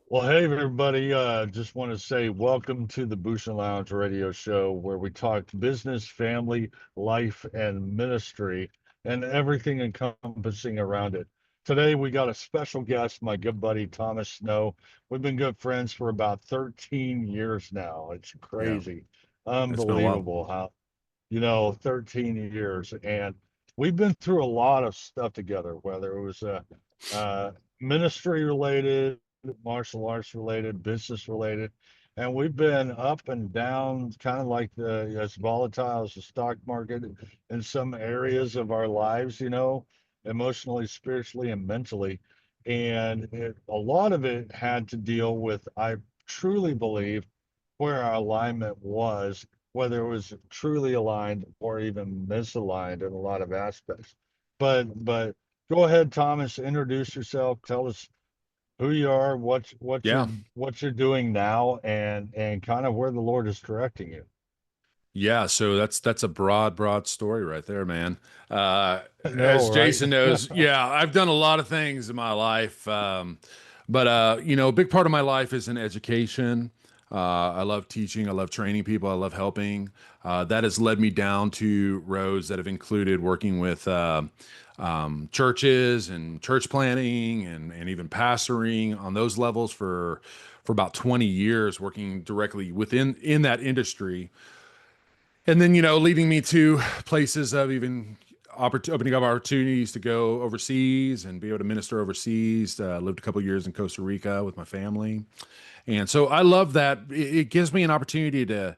Well, hey everybody. Just want to say welcome to the Bushin Lounge Radio Show, where we talk business, family, life, and ministry, and everything encompassing around it. Today we got a special guest, my good buddy Thomas Snow. We've been good friends for about 13 years now. It's Yeah, crazy, it's been a while. unbelievable how, 13 years, and we've been through a lot of stuff together, whether it was uh, ministry related, martial arts related, business related, and we've been up and down, kind of like the as volatile as the stock market in some areas of our lives, emotionally, spiritually, and mentally. And a lot of it had to deal with, I truly believe, where our alignment was, whether it was truly aligned or even misaligned in a lot of aspects. But go ahead, Thomas, introduce yourself. Tell us who you are, what Yeah, you're doing now, and kind of where the Lord is directing you. yeah. So that's a broad story right there, man. I know, As right? Jason knows, yeah, I've done a lot of things in my life, but a big part of my life is in education. I love teaching. I love training people. I love helping. That has led me down to roads that have included working with churches and church planning and even pastoring on those levels for about 20 years, working directly within in that industry. And then, leading me to places of even opening up opportunities to go overseas and be able to minister overseas. Lived a couple of years in Costa Rica with my family. And so I love that. It gives me an opportunity to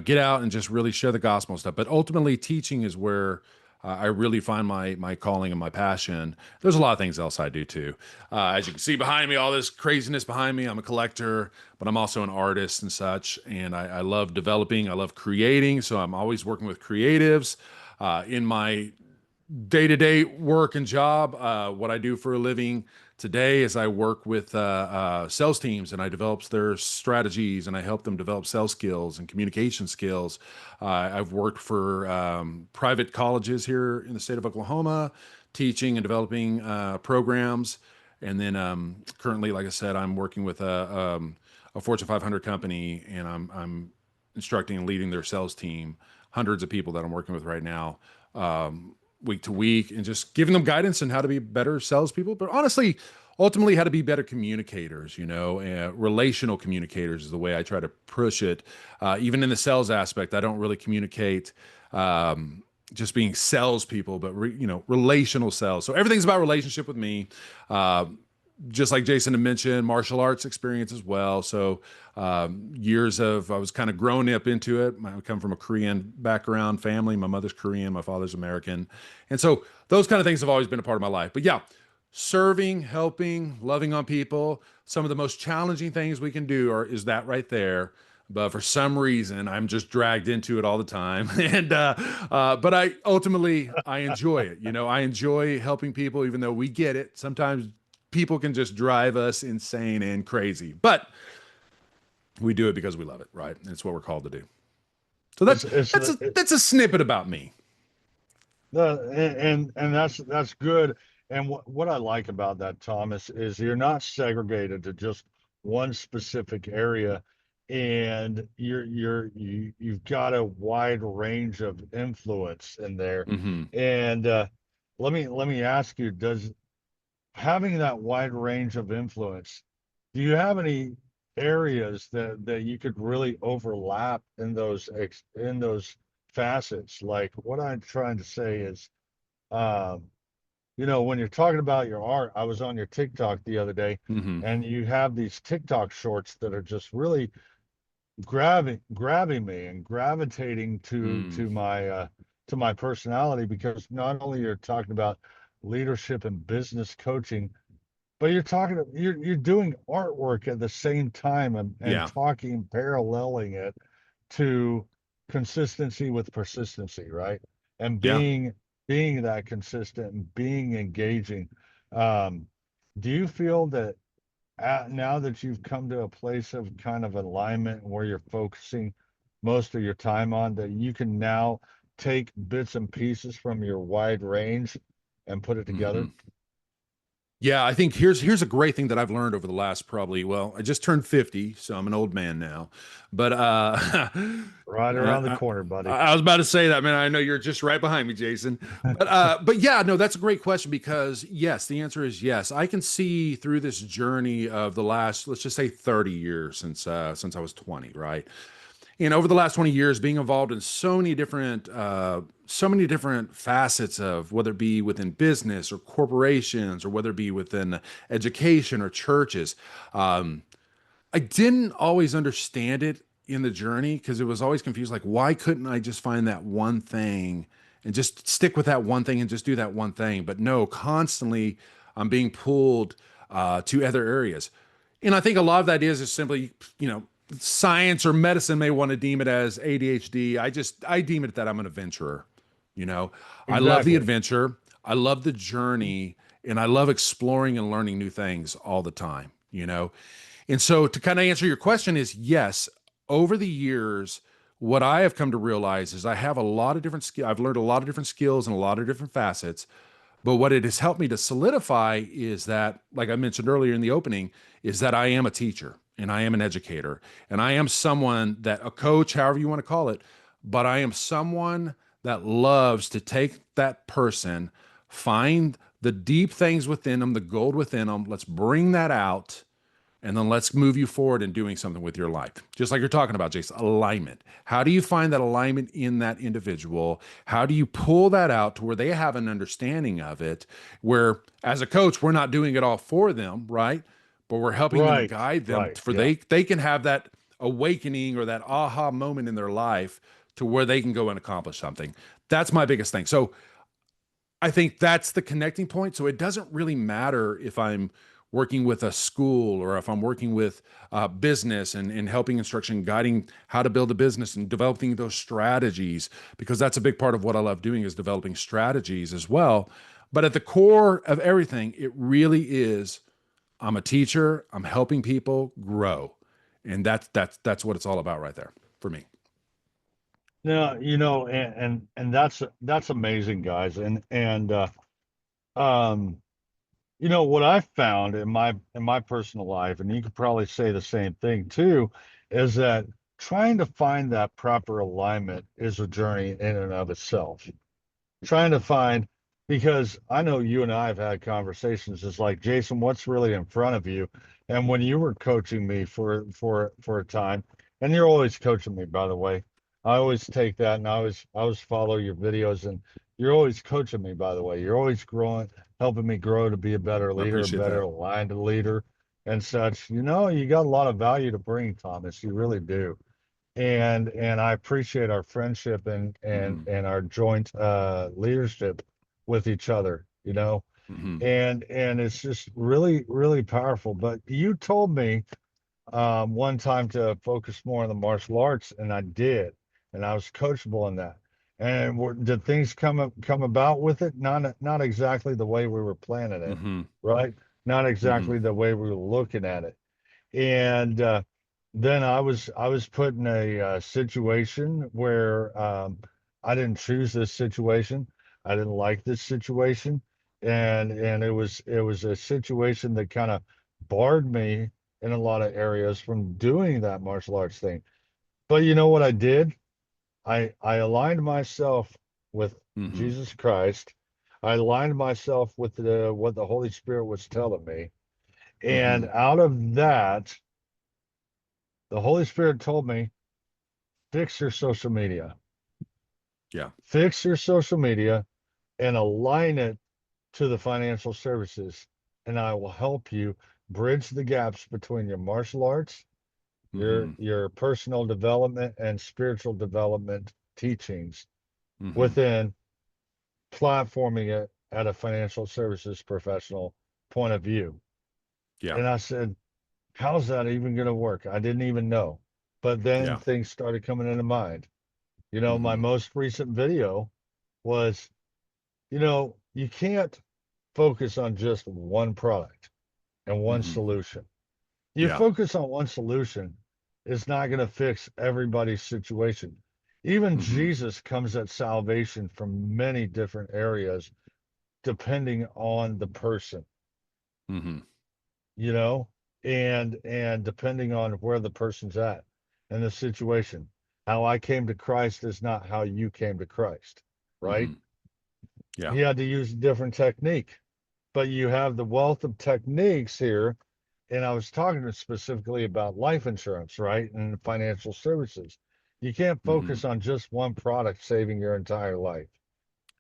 get out and just really share the gospel and stuff. But ultimately, teaching is where I really find my calling and my passion. There's a lot of things else I do too. As you can see behind me, all this craziness behind me. I'm a collector, but I'm also an artist and such. And I love developing. I love creating. So I'm always working with creatives in my day-to-day work and job. What I do for a living today is I work with sales teams, and I develop their strategies, and I help them develop sales skills and communication skills. I've worked for private colleges here in the state of Oklahoma, teaching and developing programs. And then currently, like I said, I'm working with a Fortune 500 company, and I'm instructing and leading their sales team, hundreds of people that I'm working with right now, week to week, and just giving them guidance on how to be better salespeople. But honestly, ultimately, how to be better communicators. Relational communicators is the way I try to push it. Even in the sales aspect, I don't really communicate. Just being salespeople, but relational sales. So everything's about relationship with me. Uh, just like Jason had mentioned, martial arts experience as well. So years of I was kind of growing up into it. I come from a Korean background family. My mother's Korean, my father's American, and so those kind of things have always been a part of my life. But yeah, serving, helping, loving on people. Some of the most challenging things we can do is that right there. But for some reason, I'm just dragged into it all the time, but I ultimately I enjoy it. I enjoy helping people, even though we get it. Sometimes people can just drive us insane and crazy, but we do it because we love it, right? And it's what we're called to do. So It's that's it's that's a it, that's a snippet about me. and that's good. And what I like about that, Thomas, is you're not segregated to just one specific area, and you've got a wide range of influence in there. Hmm. And let me ask you, does having that wide range of influence, do you have any areas that you could really overlap in those facets? Like what I'm trying to say is, um, when you're talking about your art, I was on your TikTok the other day, Hmm. and you have these TikTok shorts that are just really grabbing me and gravitating to Mm. to my personality, because not only you're talking about leadership and business coaching, but you're doing artwork at the same time, and Yeah. talking, paralleling it to consistency with persistency, right? And Yeah. being that consistent and being engaging. Um, do you feel that now that you've come to a place of kind of alignment where you're focusing most of your time on, that you can now take bits and pieces from your wide range and put it Hmm. together? Yeah, I think here's a great thing that I've learned over the last probably, well, I just turned 50, so I'm an old man now. But Right around the I, corner, buddy. I was about to say that, man. I know you're just right behind me, Jason. But yeah, no, that's a great question because yes, the answer is yes. I can see through this journey of the last, let's just say 30 years since I was 20, right? And over the last 20 years, being involved in so many different facets of whether it be within business or corporations or whether it be within education or churches. Um, I didn't always understand it in the journey because it was always confused. Like, why couldn't I just find that one thing and just stick with that one thing and just do that one thing? But no, constantly I'm being pulled to other areas. And I think a lot of that is simply, you know, science or medicine may want to deem it as ADHD. I deem it that I'm an adventurer. You know, I love the Exactly. adventure. I love the journey and I love exploring and learning new things all the time, you know? And so to kind of answer your question is yes, over the years, what I have come to realize is I have a lot of different skills. I've learned a lot of different skills and a lot of different facets. But what it has helped me to solidify is that, like I mentioned earlier in the opening, is that I am a teacher and I am an educator and I am someone that a coach, however you want to call it, but I am someone that loves to take that person, find the deep things within them, the gold within them. Let's bring that out and then let's move you forward in doing something with your life. Just like you're talking about, Jason, alignment. How do you find that alignment in that individual? How do you pull that out to where they have an understanding of it? Where, as a coach, we're not doing it all for them, right? But we're helping them and Right. guide them Right. for Yeah. they can have that awakening or that aha moment in their life to where they can go and accomplish something. That's my biggest thing. So I think that's the connecting point. So it doesn't really matter if I'm working with a school or if I'm working with business and helping instruction, guiding how to build a business and developing those strategies, because that's a big part of what I love doing is developing strategies as well. But at the core of everything, it really is I'm a teacher, I'm helping people grow. And that's what it's all about right there for me. No, and that's amazing, guys. And um, what I found in my personal life, and you could probably say the same thing too, is that trying to find that proper alignment is a journey in and of itself. Trying to find, because I know you and I have had conversations. It's like, Jason, what's really in front of you? And when you were coaching me for a time, and you're always coaching me, by the way, I always take that and I always follow your videos, and you're always coaching me, by the way. You're always growing, helping me grow to be a better I leader, a appreciate better that. aligned leader and such. You got a lot of value to bring, Thomas. You really do. And I appreciate our friendship and and Hmm. and our joint leadership with each other, Hmm. and it's just really, really powerful. But you told me one time to focus more on the martial arts, and I did, and I was coachable in that. And did things come about with it? Not exactly the way we were planning it, Hmm. right? Not Hmm. exactly the way we were looking at it. And then I was put in a situation where I didn't choose this situation. I didn't like this situation, and it was a situation that kind of barred me in a lot of areas from doing that martial arts thing. But you know what I did? I aligned myself with Hmm. Jesus Christ. I aligned myself with what the Holy Spirit was telling me, and Hmm. out of that, the Holy Spirit told me, fix your social media, Yeah. fix your social media and align it to the financial services. And I will help you bridge the gaps between your martial arts, your Hmm. your personal development and spiritual development teachings Hmm. within platforming it at a financial services professional point of view. Yeah. And I said, how's that even going to work? I didn't even know. But then Yeah. things started coming into mind. My Hmm. most recent video was, you can't focus on just one product and one Hmm. solution. You Yeah. focus on one solution, it's not going to fix everybody's situation. Even Hmm. Jesus comes at salvation from many different areas, depending on the person. Mm-hmm. you know, and depending on where the person's at and the situation. How I came to Christ is not how you came to Christ, right? Mm-hmm. Yeah. He had to use a different technique, but you have the wealth of techniques here. And I was talking specifically about life insurance, right? And financial services. You can't Mm-hmm. focus on just one product saving your entire life.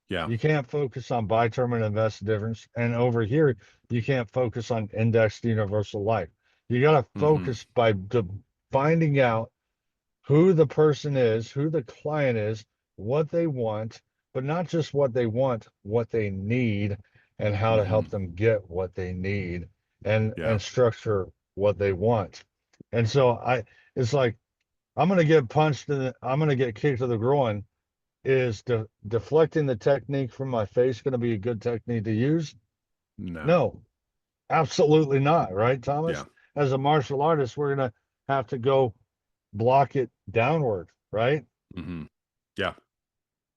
Yeah. You can't focus on buy term and invest difference. And over here, you can't focus on indexed universal life. You got to Mm-hmm. focus by finding out who the person is, who the client is, what they want, but not just what they want, what they need, and how to Mm-hmm. help them get what they need Yeah. and structure what they want. And so it's like I'm gonna get punched in I'm gonna get kicked to the groin. Is deflecting the technique from my face going to be a good technique to use? No. No, absolutely not. Right, Thomas? Yeah. As a martial artist, we're going to have to go block it downward, right? Mm-hmm. Yeah.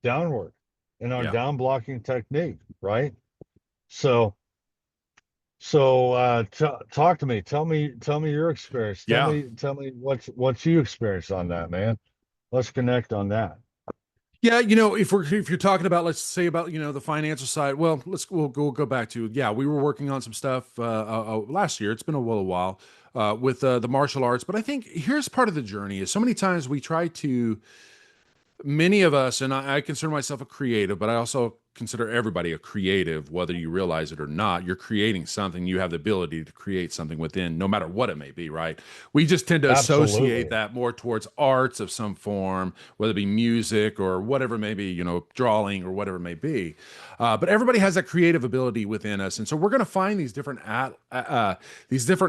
Downward in our Yeah. down blocking technique, right? So, so talk to me. Tell me your experience. Yeah. Tell me what you experienced on that, man. Let's connect on that. Yeah, if you're talking about, let's say about the financial side, well, we'll go back to, yeah, we were working on some stuff last year. It's been a little while with the martial arts, but I think here's part of the journey is so many times we try to, many of us, and I consider myself a creative, but I also consider everybody a creative, whether you realize it or not. You're creating something. You have the ability to create something within, no matter what it may be, right? We just tend to associate Absolutely. that more towards arts of some form, whether it be music or whatever it may be, drawing or whatever it may be. But everybody has that creative ability within us, and so we're going to find these different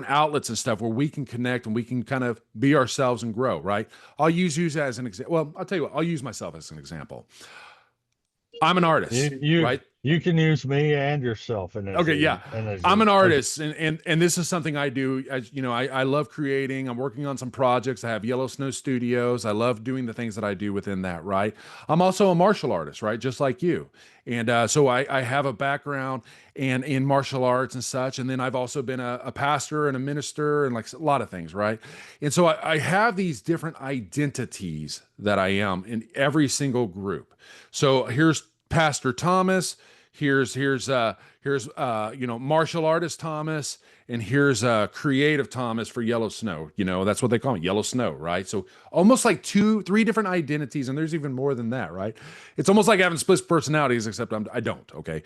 outlets and stuff where we can connect and we can kind of be ourselves and grow, right? I'll use you as an example. Well, I'll tell you what, I'll use myself as an example. I'm an artist, You right? you can use me and yourself in as Okay, a yeah. and I'm an as artist and this is something I do. As you know, I love creating. I'm working on some projects. I have Yellow Snow Studios. I love doing the things that I do within that, right? I'm also a martial artist, right? Just like you. And so I have a background and in martial arts and such. And then I've also been a pastor and a minister and like a lot of things, right? And so I have these different identities that I am in every single group. So here's Pastor Thomas. Here's martial artist Thomas, and here's creative Thomas for Yellow Snow. That's what they call me, Yellow Snow, right? So almost like three different identities, and there's even more than that, right? It's almost like having split personalities, except I don't. Okay,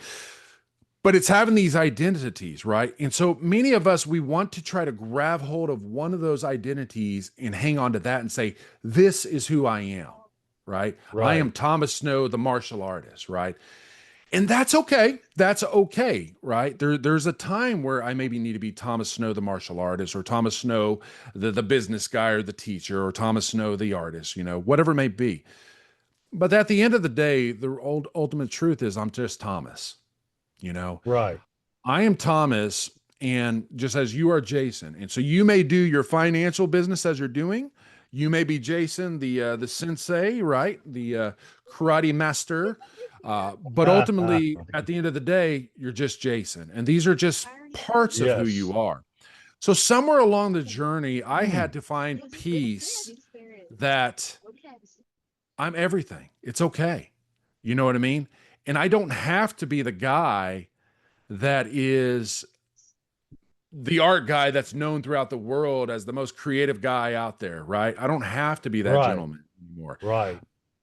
but it's having these identities, right? And so many of us, we want to try to grab hold of one of those identities and hang on to that and say, this is who I am, right? I am right, Thomas Snow, the martial artist, right? And that's okay. That's okay, right? There's a time where I maybe need to be Thomas Snow, the martial artist, or Thomas Snow, the business guy or the teacher, or Thomas Snow, the artist, whatever it may be. But at the end of the day, the ultimate truth is I'm just Thomas, you know. right. I am Thomas, and just as you are Jason. And so you may do your financial business as you're doing. You may be Jason, the sensei, right? The karate master. But ultimately, at the end of the day, you're just Jason. And these are just parts of who Yes. you are. So somewhere along the journey, I had to find peace that I'm everything. It's okay. You know what I mean? And I don't have to be the guy that is the art guy that's known throughout the world as the most creative guy out there, right? I don't have to be that Right, gentleman anymore. right,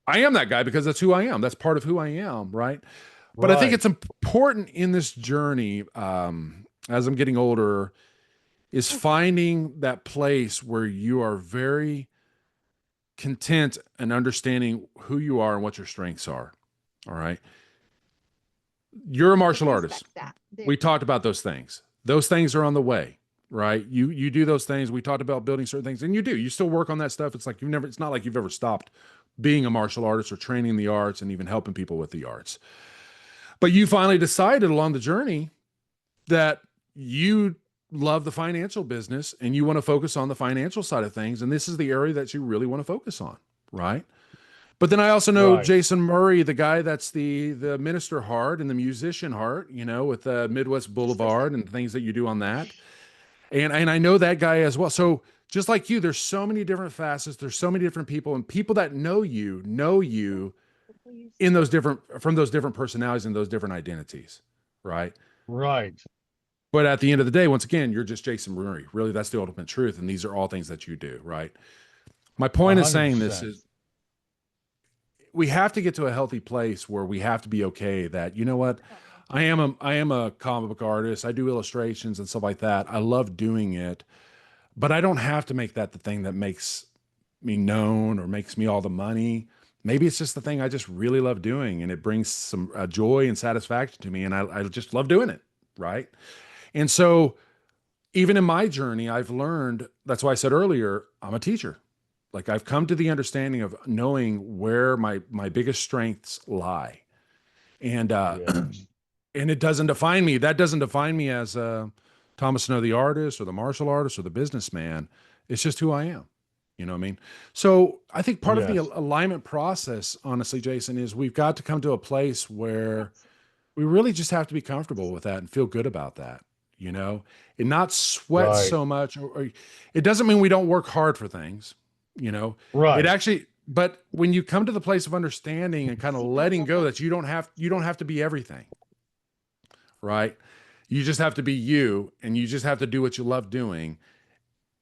I am that guy because that's who I am. That's part of who I am, right? But I think right. it's important in this journey, as I'm getting older, is finding that place where you are very content and understanding who you are and what your strengths are. All right. You're a martial artist. We talked about those things. Those things are on the way, right? You do those things. We talked about building certain things, and you do. You still work on that stuff. It's not like you've ever stopped being a martial artist or training the arts and even helping people with the arts. But you finally decided along the journey that you love the financial business and you want to focus on the financial side of things. And this is the area that you really want to focus on, right? But then I also know Right. Jason Murray, the guy that's the minister heart and the musician heart, with Midwest Boulevard and things that you do on that. And I know that guy as well. So just like you, there's so many different facets, there's so many different people, and people that know you in those different from those different personalities and those different identities, right? Right. But at the end of the day, once again, you're just Jason Murray. Really, that's the ultimate truth. And these are all things that you do, right? My A point in hundred saying this percent. is we have to get to a healthy place where we have to be okay that, you know what? I am a comic book artist. I do illustrations and stuff like that. I love doing it, but I don't have to make that the thing that makes me known or makes me all the money. Maybe it's just the thing I just really love doing and it brings some joy and satisfaction to me. And I just love doing it. Right. And so even in my journey, I've learned, that's why I said earlier, I'm a teacher. Like I've come to the understanding of knowing where my biggest strengths lie. And Yes. and it doesn't define me. That doesn't define me as Thomas Snow, the artist or the martial artist or the businessman. It's just who I am. You know what I mean? So I think part of the Yes. alignment process, honestly, Jason, is we've got to come to a place where we really just have to be comfortable with that and feel good about that, and not sweat Right. so much. Or it doesn't mean we don't work hard for things, it Right. actually, but when you come to the place of understanding and kind of letting go that you don't have to be everything, right? You just have to be you and you just have to do what you love doing.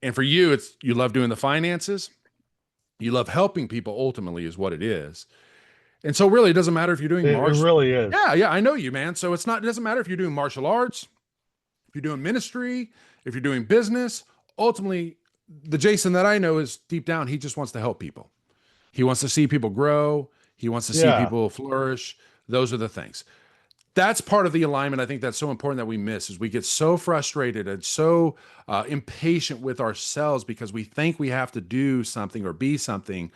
And for you, it's you love doing the finances. You love helping people ultimately is what it is. And so really it doesn't matter if you're doing It martial. really is. Yeah, yeah, I know you, man. So it doesn't matter if you're doing martial arts, if you're doing ministry, if you're doing business, ultimately the Jason that I know is deep down, he just wants to help people. He wants to see people grow. He wants to see Yeah. people flourish. Those are the things. That's part of the alignment. I think that's so important that we miss is we get so frustrated and so impatient with ourselves because we think we have to do something or be something,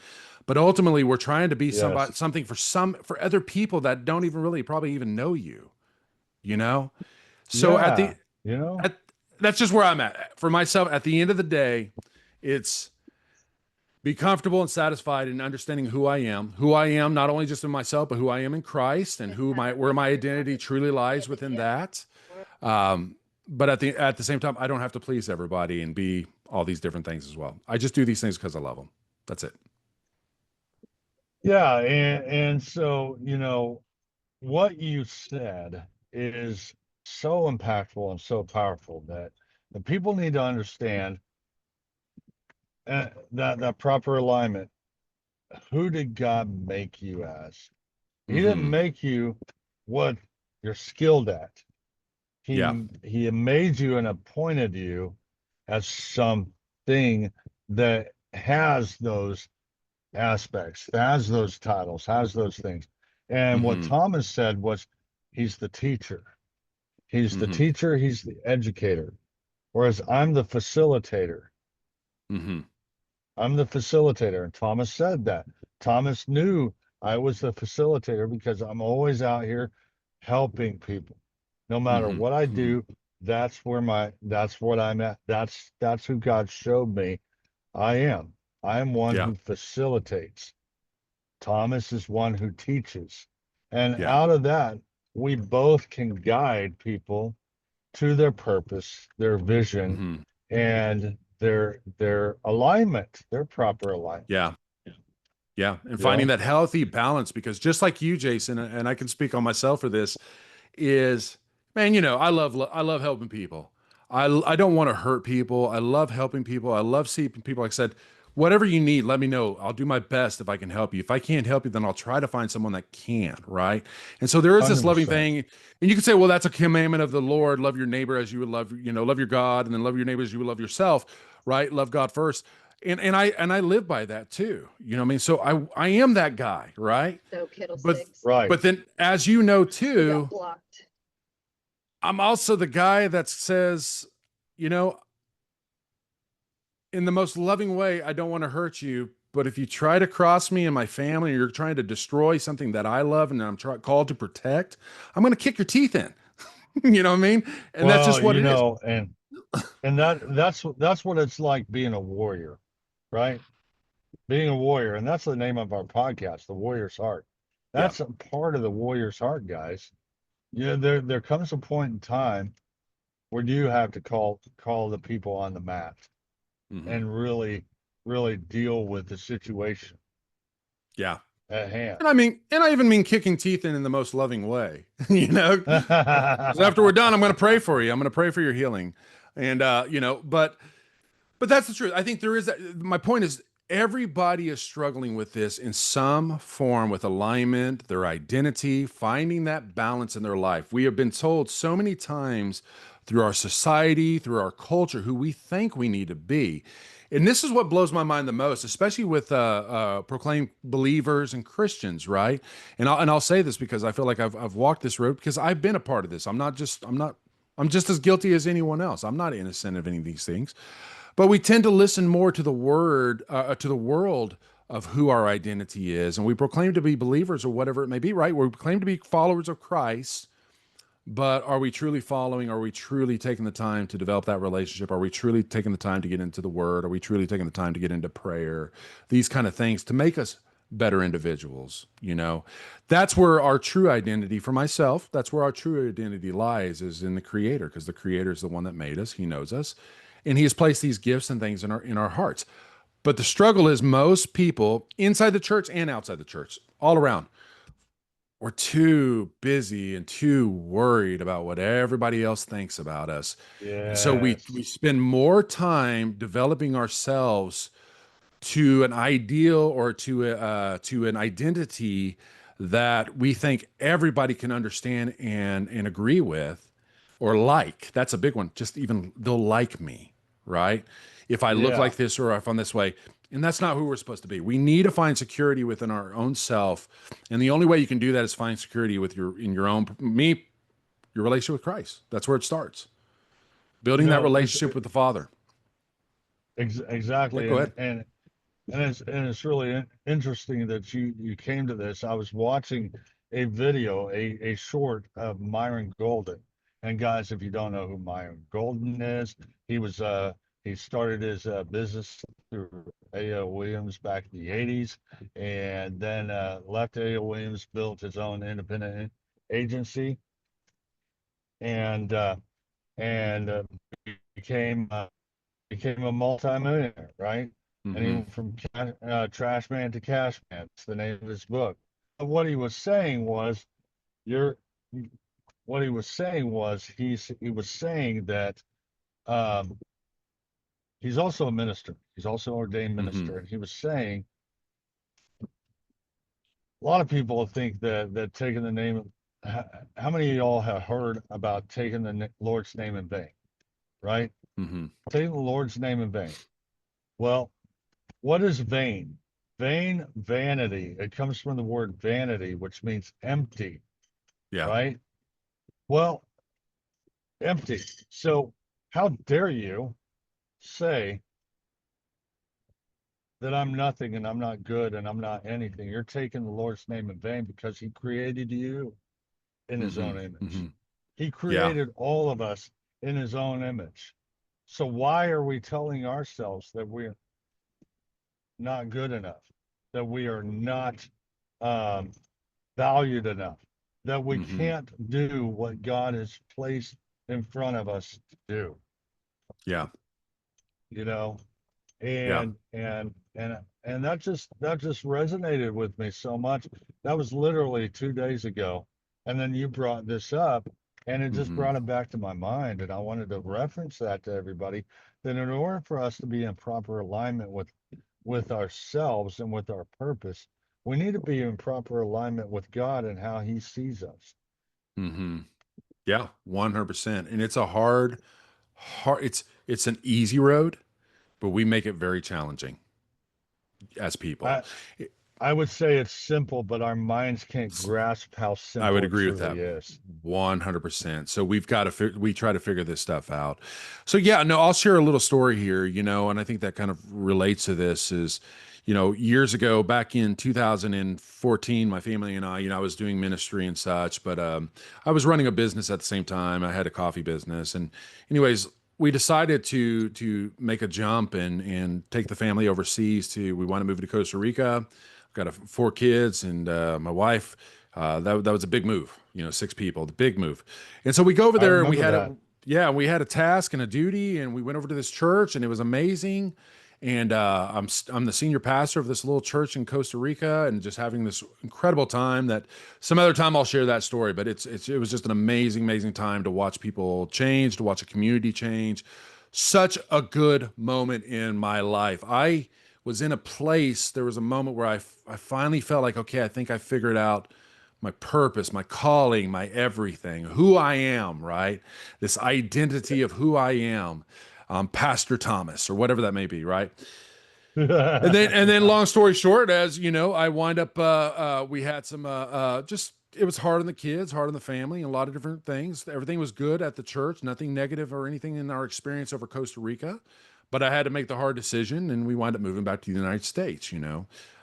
but ultimately we're trying to be Yes. something for other people that don't even really probably even know you. You know, so Yeah. You know? at that's just where I'm at for myself. At the end of the day, it's be comfortable and satisfied in understanding who I am, not only just in myself, but who I am in Christ and where my identity truly lies within that. Um, but at the same time, I don't have to please everybody and be all these different things as well. I just do these things because I love them. That's it. Yeah. And so, what you said is so impactful and so powerful that the people need to understand that proper alignment. Who did God make you as? He didn't Hmm. make you what you're skilled at. Yeah. He made you and appointed you as something that has those aspects, has those titles, has those things. And what Hmm. Thomas said was he's the teacher. He's the Hmm. teacher, he's the educator. Whereas I'm the facilitator. Hmm. I'm the facilitator. And Thomas said that. Thomas knew I was the facilitator because I'm always out here helping people. No matter Hmm. what I Hmm. do, that's what I'm at. That's who God showed me I am. I am one Yeah. who facilitates. Thomas is one who teaches. And Yeah. out of that, we both can guide people to their purpose, their vision, Hmm. and their alignment, their proper alignment. Yeah. Yeah. And You finding know, that healthy balance because just like you, Jason, and I can speak on myself for this, is man, I love helping people. I don't want to hurt people. I love helping people. I love seeing people. Like I said, whatever you need, let me know. I'll do my best if I can help you. If I can't help you, then I'll try to find someone that can, right? And so there is this loving 100%. thing. And you can say, well, that's a commandment of the Lord. Love your neighbor as you would love your God, and then love your neighbor as you would love yourself, right? Love God first. And I live by that too. You know what I mean? So I am that guy, right? But Right. but then as too, I'm also the guy that says, you know, in the most loving way, I don't want to hurt you. But if you try to cross me and my family, or you're trying to destroy something that I love and I'm called to protect, I'm going to kick your teeth in. You know what I mean? And that's Well, just what it is. and that's what it's like being a warrior, right? being a warrior, and that's the name of our podcast, The Warrior's Heart. Yeah. That's a part of the warrior's heart, guys. There comes a point in time where you have to call the people on the mat Hmm. and really deal with the situation Yeah. at hand. And I even mean kicking teeth in the most loving way, you know, because after we're done, I'm going to pray for you. I'm going to pray for your healing. And, but that's the truth. I think there is that. My point is everybody is struggling with this in some form with alignment, their identity, finding that balance in their life. We have been told so many times through our society, through our culture, who we think we need to be. And this is what blows my mind the most, especially with proclaimed believers and Christians, right? And I'll say this because I feel like I've walked this road because I've been a part of this. I'm just as guilty as anyone else. I'm not innocent of any of these things. But we tend to listen more to the to the world of who our identity is. And we proclaim to be believers or whatever it may be, right? We proclaim to be followers of Christ, but are we truly following? Are we truly taking the time to develop that relationship? Are we truly taking the time to get into the word? Are we truly taking the time to get into prayer? These kind of things to make us better individuals, you know? That's where our true identity, for myself, that's where our true identity lies, is in the Creator, because the Creator is the one that made us. He knows us. And he has placed these gifts and things in our hearts. But the struggle is most people inside the church and outside the church, all around, we're too busy and too worried about what everybody else thinks about us. And so we Yes. spend more time developing ourselves to an ideal or to an identity that we think everybody can understand and agree with or like. That's a big one. Just even they'll like me, right? If I look Yeah. like this or if I'm this way. And that's not who we're supposed to be. We need to find security within our own self. And the only way you can do that is find security with your relationship with Christ. That's where it starts. You Building that know, relationship with the Father. Yeah, exactly, go ahead. and it's really interesting that you came to this. I was watching a video, a short of Myron Golden. And guys, if you don't know who Myron Golden is, he was he started his business through A.O. Williams back in the 80s, and then left A.O. Williams, built his own independent agency, and and became became a multimillionaire, right? And he Mm-hmm. went from trash man to cash man. It's the name of his book. But what he was saying was, you're. What he was saying was he was saying that um, he's also a minister. He's also an ordained Mm-hmm. minister, and he was saying a lot of people think that taking the name of how many of y'all have heard about taking the Lord's name in vain, right? Mm-hmm. Taking the Lord's name in vain. Well, what is vain? Vain, vanity. It comes from the word vanity, which means empty, Yeah. right? Well, empty. So, how dare you say that I'm nothing and I'm not good and I'm not anything? You're taking the Lord's name in vain because He created you in His Mm-hmm. own Mm-hmm. image. He Yeah. created all of us in His own image. So, why are we telling ourselves that we're not good enough, that we are not um, valued enough, that we Mm-hmm. can't do what God has placed in front of us to do, Yeah. you know? Yeah. And that just resonated with me so much. That was literally 2 days ago. And then you brought this up and it just Mm-hmm. brought it back to my mind. And I wanted to reference that to everybody, that in order for us to be in proper alignment with ourselves and with our purpose, we need to be in proper alignment with God and how He sees us. Mm-hmm. Yeah. 100%. And it's a it's an easy road, but we make it very challenging as people. I I would say it's simple, but our minds can't grasp how I would simple it agree with that truly is. 100%. So we've got to, we try to figure this stuff out. So yeah, no, I'll share a little story here, and I think that kind of relates to this is, years ago, back in 2014, my family and I was doing ministry and such, but I was running a business at the same time. I had a coffee business. And anyways, we decided to make a jump and take the family overseas. We want to move to Costa Rica. I've got 4 kids and my wife. That was a big move. 6 people, the big move. And so we go over I there and remember that. we had a task and a duty, and we went over to this church, and it was amazing. And I'm the senior pastor of this little church in Costa Rica, and just having this incredible time. That some other time I'll share that story, but it was just an amazing time to watch people change, to watch a community change. Such a good moment in my life. I was in a place. There was a moment where I finally felt like, okay, I think I figured out my purpose, my calling, my everything, who I am, right? This identity of who I am, Pastor Thomas, or whatever that may be, right? And then long story short, as you know, I wind up, we had some, just, it was hard on the kids, hard on the family, and a lot of different things. Everything was good at the church, nothing negative or anything in our experience over Costa Rica. But I had to make the hard decision, and we wind up moving back to the United States.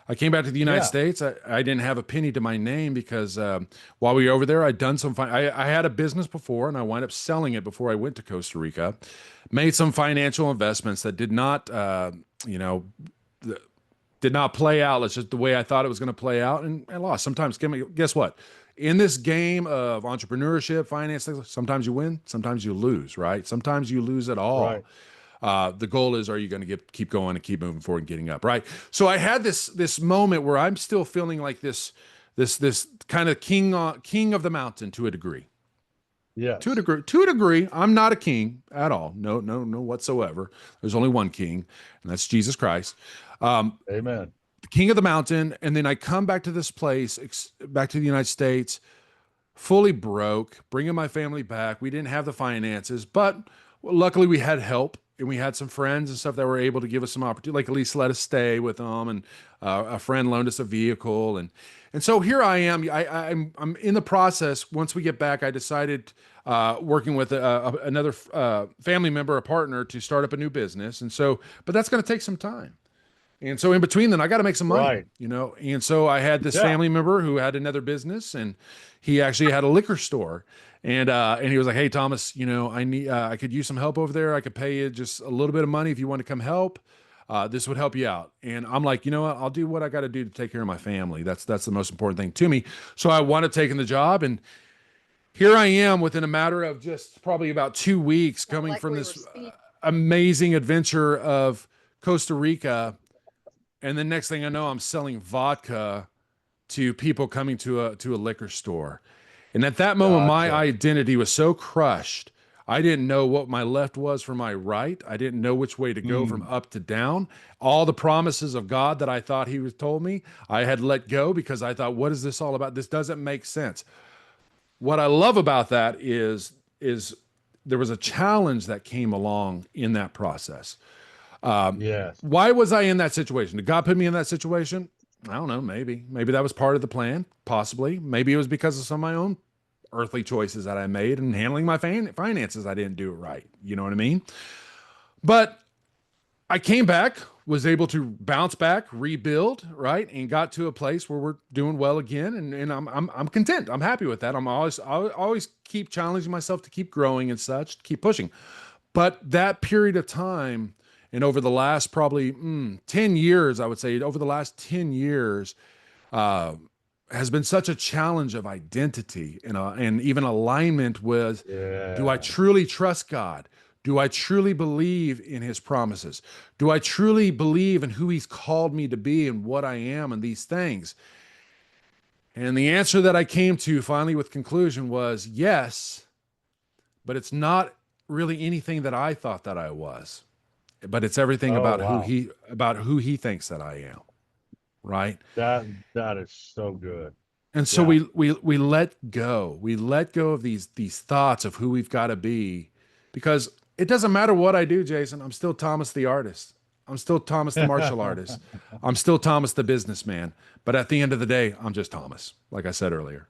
I came back to the United Yeah. States. I didn't have a penny to my name because while we were over there, I'd done some. I had a business before, and I wound up selling it before I went to Costa Rica. Made some financial investments that did not, did not play out. It's just the way I thought it was going to play out, and I lost. Sometimes, guess what? In this game of entrepreneurship, finance, sometimes you win, sometimes you lose, right? Sometimes you lose it all. Right. The goal is, are you going to keep going and keep moving forward and getting up, right? So I had this moment where I'm still feeling like this kind of king of the mountain to a degree. Yes. To a degree, I'm not a king at all. No whatsoever. There's only one king, and that's Jesus Christ. Amen. The king of the mountain, and then I come back to this place, back to the United States, fully broke, bringing my family back. We didn't have the finances, but luckily we had help. And we had some friends and stuff that were able to give us some opportunity, like at least let us stay with them. And a friend loaned us a vehicle, and so here I am. I'm in the process. Once we get back, I decided, working with another family member, a partner, to start up a new business. And so, but that's going to take some time. And so in between then, I got to make some money, Right. And so I had this Yeah. family member who had another business, and he actually had a liquor store. And he was like, "Hey, Thomas, I could use some help over there. I could pay you just a little bit of money if you want to come help. This would help you out." And I'm like, "You know what? I'll do what I got to do to take care of my family. That's the most important thing to me." So I wound up taking the job, and here I am within a matter of just probably about 2 weeks, coming Like from we were this speaking. amazing adventure of Costa Rica. And the next thing I know, I'm selling vodka to people coming to a liquor store. And at that moment, my Gotcha. identity was so crushed. I didn't know what my left was from my right. I didn't know which way to go from Mm. up to down. All the promises of God that I thought he was told me, I had let go because I thought, what is this all about? This doesn't make sense. What I love about that is there was a challenge that came along in that process. Yes. Why was I in that situation? Did God put me in that situation? I don't know. Maybe that was part of the plan. Possibly. Maybe it was because of some of my own earthly choices that I made and handling my finances. I didn't do it right. You know what I mean? But I came back, was able to bounce back, rebuild, right, and got to a place where we're doing well again, and I'm content. I'm happy with that. I always keep challenging myself to keep growing and such, keep pushing. But that period of time, and over the last probably 10 years, I would say, over the last 10 years, has been such a challenge of identity and even alignment with, do I Yeah. truly trust God? Do I truly believe in his promises? Do I truly believe in who he's called me to be and what I am and these things? And the answer that I came to finally with conclusion was yes, but it's not really anything that I thought that I was, but it's everything Oh, about wow. who he thinks that I am, right? That is so good. And so Yeah. we let go. We let go of these thoughts of who we've got to be, because it doesn't matter what I do, Jason. I'm still Thomas the artist. I'm still Thomas the martial artist. I'm still Thomas the businessman. But at the end of the day, I'm just Thomas, like I said earlier.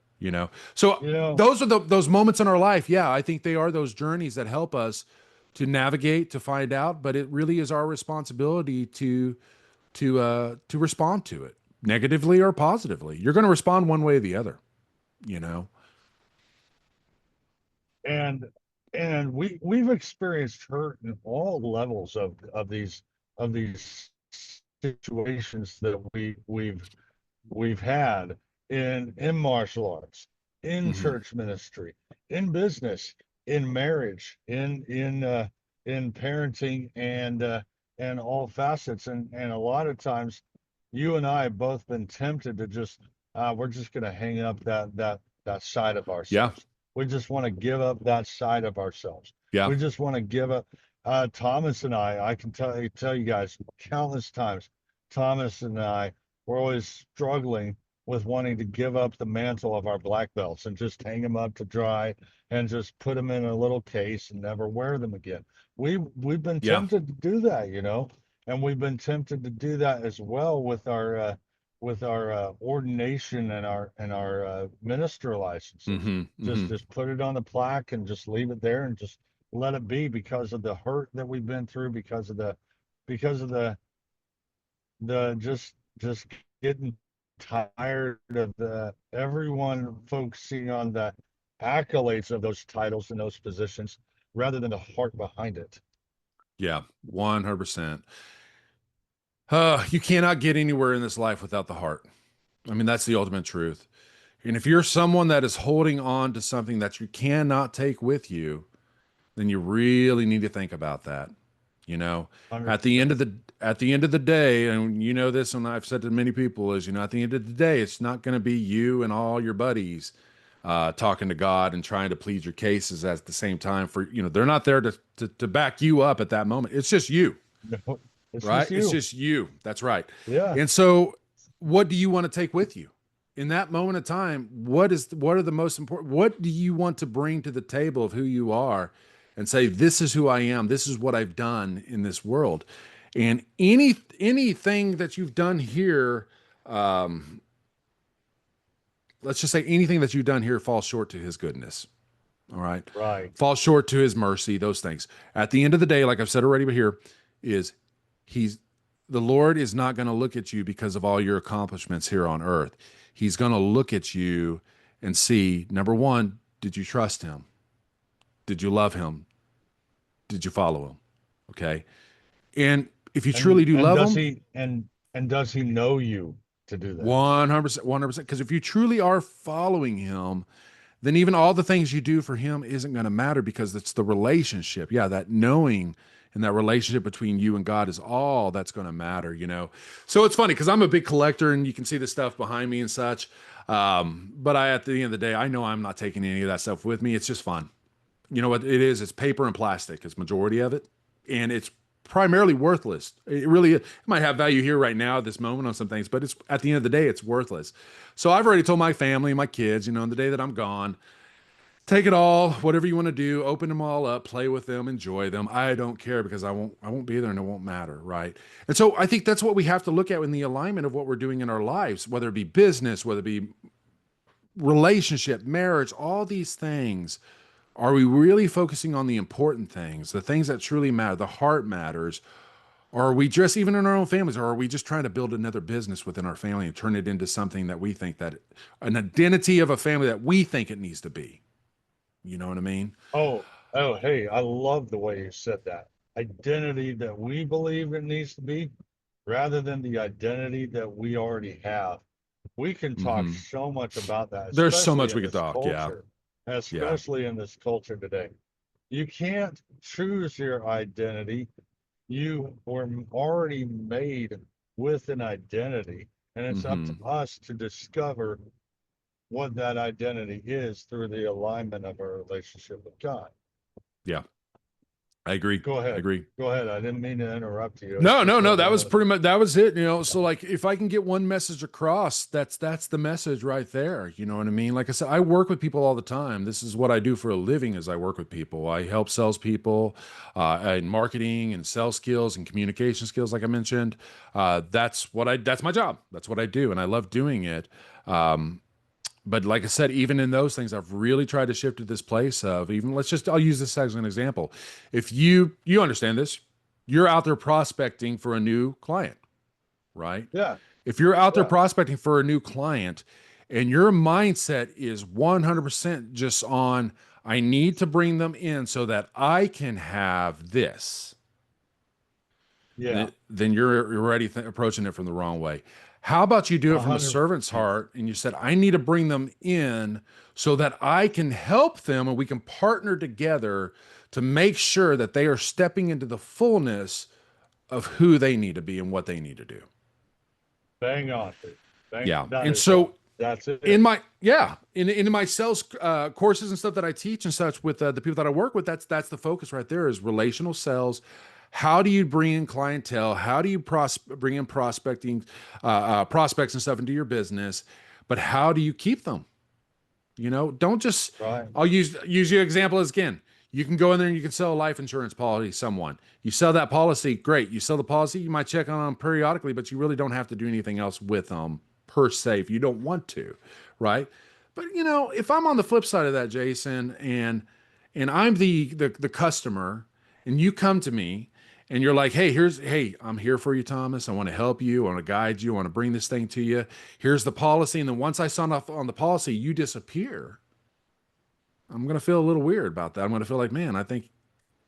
So You know, those are those moments in our life. Yeah, I think they are those journeys that help us to navigate, to find out. But it really is our responsibility to respond to it, negatively or positively. You're going to respond one way or the other, you know? and we've experienced hurt in all levels of these situations that we've had in martial arts, in Hmm. church ministry, in business, in marriage, in parenting, and all facets. And a lot of times, you and I have both been tempted to just we're just going to hang up that side of Yeah. ourselves. We just want to give up that side of ourselves. Yeah. We just want to give up. Thomas and I can tell you guys countless times. Thomas and I were always struggling with wanting to give up the mantle of our black belts and just hang them up to dry and just put them in a little case and never wear them again. We've been Yeah. tempted to do that, and we've been tempted to do that as well with our ordination and our minister licenses. Hmm. Just Hmm. just put it on the plaque and just leave it there and just let it be because of the hurt that we've been through, because of the just getting tired of the everyone focusing on the accolades of those titles and those positions rather than the heart behind it. Yeah. 100%. You cannot get anywhere in this life without the heart. I mean, that's the ultimate truth. And if you're someone that is holding on to something that you cannot take with you, then you really need to think about that. You know, at the end 100%. of the at the end of the day, and you know this, and I've said to many people, is at the end of the day, it's not going to be you and all your buddies talking to God and trying to plead your cases at the same time. For they're not there to back you up at that moment. It's just you. No, it's Right? just It's you. just you. That's right. Yeah. And so, what do you want to take with you in that moment of time? What are the most important? What do you want to bring to the table of who you are, and say, "This is who I am. This is what I've done in this world." And anything that you've done here, um, let's just say anything that you've done here falls short to His goodness. All right, Right. falls short to His mercy. Those things. At the end of the day, like I've said already, but here is He's the Lord is not going to look at you because of all your accomplishments here on earth. He's going to look at you and see, number one, did you trust Him? Did you love Him? Did you follow Him? Okay. And if you truly do And love does Him, he and does he know you to do that? 100%, 100%. Because if you truly are following Him, then even all the things you do for Him isn't going to matter because it's the relationship. Yeah, that knowing and that relationship between you and God is all that's going to matter. So it's funny because I'm a big collector and you can see the stuff behind me and such. But at the end of the day, I know I'm not taking any of that stuff with me. It's just fun. You know what it is? It's paper and plastic. It's majority of it. And it's primarily worthless. It might have value here right now at this moment on some things, but it's at the end of the day, it's worthless. So I've already told my family, my kids, the day that I'm gone, take it all, whatever you want to do, open them all up, play with them, enjoy them. I don't care because I won't be there and it won't matter, right? And so I think that's what we have to look at in the alignment of what we're doing in our lives, whether it be business, whether it be relationship, marriage, all these things. Are we really focusing on the important things, the things that truly matter? The heart matters. Or are we just, even in our own families, or are we just trying to build another business within our family and turn it into something that we think that an identity of a family that we think it needs to be? You know what I mean? Oh, hey, I love the way you said that. Identity that we believe it needs to be, rather than the identity that we already have. We can talk Hmm. so much about that, There's so especially much in we could this talk. Yeah. culture, Yeah. especially in this culture today. You can't choose your identity. You were already made with an identity, and it's up to Hmm. us to discover what that identity is through the alignment of our relationship with God. Yeah. I agree. Go I ahead. agree. Go ahead. I didn't mean to interrupt you. It's No, no, just no. what we That was want to. pretty much that was it. So like if I can get one message across, that's the message right there. You know what I mean? Like I said, I work with people all the time. This is what I do for a living is I work with people. I help salespeople in marketing and sales skills and communication skills, like I mentioned. That's my job. That's what I do. And I love doing it. But like I said, even in those things, I've really tried to shift to this place of even I'll use this as an example. If you understand this, you're out there prospecting for a new client, right? Yeah. If you're out there Yeah. prospecting for a new client and your mindset is 100% just on, I need to bring them in so that I can have this. Yeah. Then you're already approaching it from the wrong way. How about you do it from a servant's 100%. heart and you said, I need to bring them in so that I can help them and we can partner together to make sure that they are stepping into the fullness of who they need to be and what they need to do. Bang on, dude. Yeah. That And is it. so That's it. in my sales courses and stuff that I teach and such with the people that I work with, that's the focus right there is relational sales. How do you bring in clientele? How do you bring in prospecting prospects and stuff into your business? But how do you keep them? Don't just. Right. I'll use your example as again. You can go in there and you can sell a life insurance policy to someone. You sell that policy, great. You sell the policy, you might check on them periodically, but you really don't have to do anything else with them per se if you don't want to, right? But if I'm on the flip side of that, Jason, and I'm the customer, and you come to me and you're like, hey, I'm here for you, Thomas. I want to help you. I want to guide you. I want to bring this thing to you. Here's the policy. And then once I sign off on the policy, you disappear. I'm going to feel a little weird about that. I'm going to feel like, man, I think,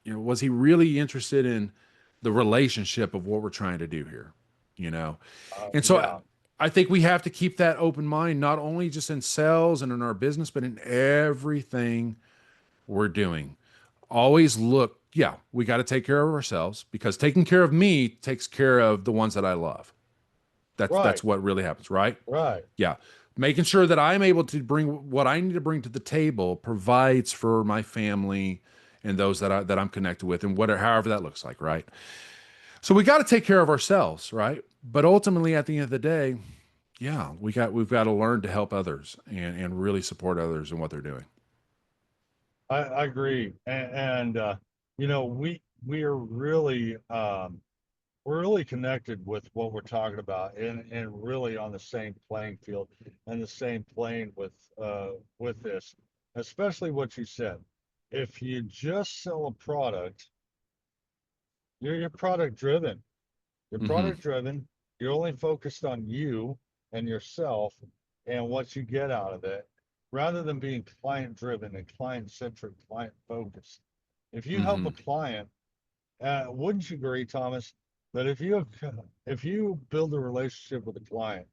was he really interested in the relationship of what we're trying to do here? And so Yeah. I think we have to keep that open mind, not only just in sales and in our business, but in everything we're doing. Always look, we got to take care of ourselves because taking care of me takes care of the ones that I love. That's Right. what really happens, right? Right. Yeah. Making sure that I'm able to bring what I need to bring to the table provides for my family and those that I'm connected with and however that looks like, right? So we got to take care of ourselves, right? But ultimately at the end of the day, we've got to learn to help others and really support others in what they're doing. I agree. And we are really we're really connected with what we're talking about and really on the same playing field and the same plane with this, especially what you said. If you just sell a product, you're product driven. You're Mm-hmm. product driven. You're only focused on you and yourself and what you get out of it, rather than being client driven and client centric, client focused. If you help Mm-hmm. a client, wouldn't you agree, Thomas, that if you build a relationship with a client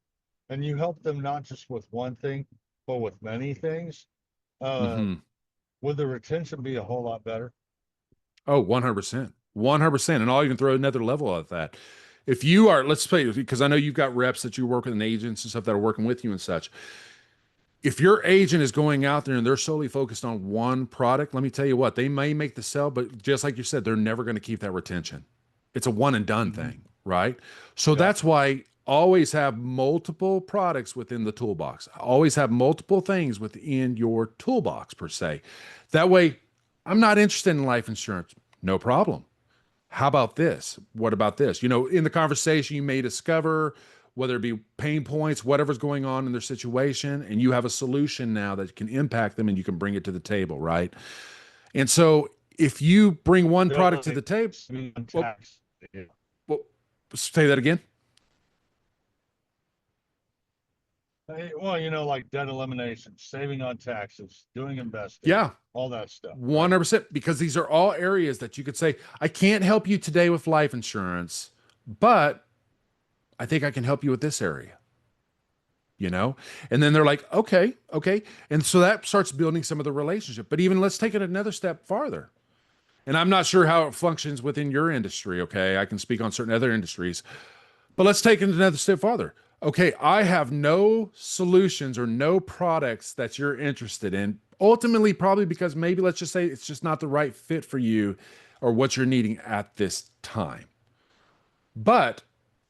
and you help them not just with one thing, but with many things, uh, Mm-hmm. would the retention be a whole lot better? Oh, 100%. 100%. And I'll even throw another level at that. If you are, let's say, because I know you've got reps that you work with and agents and stuff that are working with you and such. If your agent is going out there and they're solely focused on one product, let me tell you what, they may make the sell, but just like you said, they're never going to keep that retention. It's a one and done Mm-hmm. thing, right? So Yeah. that's why always have multiple products within the toolbox. Always have multiple things within your toolbox per se. That way, I'm not interested in life insurance. No problem. How about this? What about this? In the conversation, you may discover whether it be pain points, whatever's going on in their situation, and you have a solution now that can impact them and you can bring it to the table, right? And so if you bring one product to the table, well, Tax. Yeah. well, say that again. Well, like debt elimination, saving on taxes, doing investing, Yeah, all that stuff, right? 100%. Because these are all areas that you could say, I can't help you today with life insurance, but I think I can help you with this area. And then they're like, okay. And so that starts building some of the relationship. But even let's take it another step farther. And I'm not sure how it functions within your industry. Okay. I can speak on certain other industries, but let's take it another step farther. Okay. I have no solutions or no products that you're interested in. Ultimately, probably because maybe let's just say it's just not the right fit for you or what you're needing at this time. But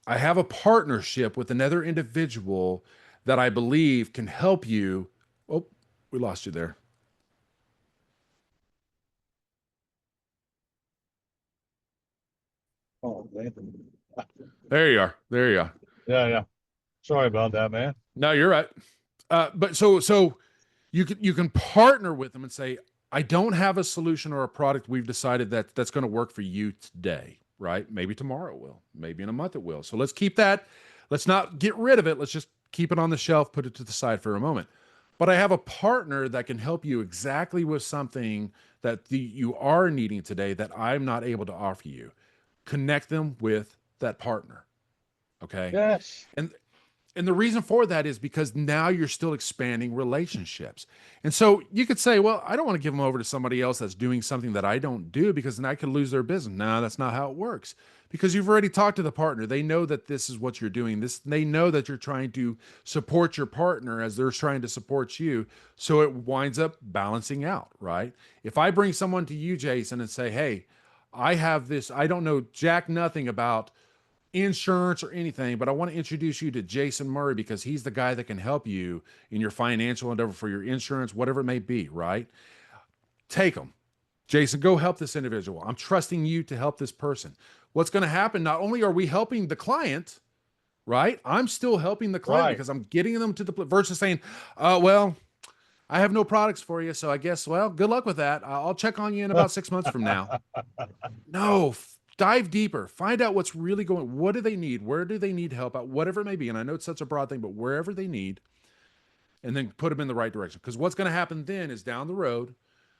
I have a partnership with another individual that I believe can help you. Oh, we lost you there. Oh, man. There you are. There you are. Yeah, yeah. Sorry about that, man. No, you're right. But so you can partner with them and say, I don't have a solution or a product we've decided that's going to work for you today, right? Maybe tomorrow it will. Maybe in a month it will. So let's keep that. Let's not get rid of it. Let's just keep it on the shelf, put it to the side for a moment. but I have a partner that can help you exactly with something that you are needing today that I'm not able to offer you. Connect them with that partner. Okay. Yes. And and the reason for that is because now you're still expanding relationships. And so you could say, well, I don't want to give them over to somebody else that's doing something that I don't do because then I could lose their business. No, that's not how it works. Because you've already talked to the partner. They know that this is what you're doing. They know that you're trying to support your partner as they're trying to support you. So it winds up balancing out, right? If I bring someone to you, Jason, and say, hey, I have this, I don't know jack nothing about insurance or anything, but I want to introduce you to Jason Murry because he's the guy that can help you in your financial endeavor for your insurance, whatever it may be, right? Take them. Jason, go help this individual. I'm trusting you to help this person. What's going to happen? Not only are we helping the client, right? I'm still helping the client Right. because I'm getting them to the versus saying, well, I have no products for you. So I guess, well, good luck with that. I'll check on you in about 6 months from now. No, dive deeper. Find out what's really going. What do they need? Where do they need help out? Whatever it may be. And I know it's such a broad thing, but wherever they need, and then put them in the right direction. Because what's going to happen then is down the road,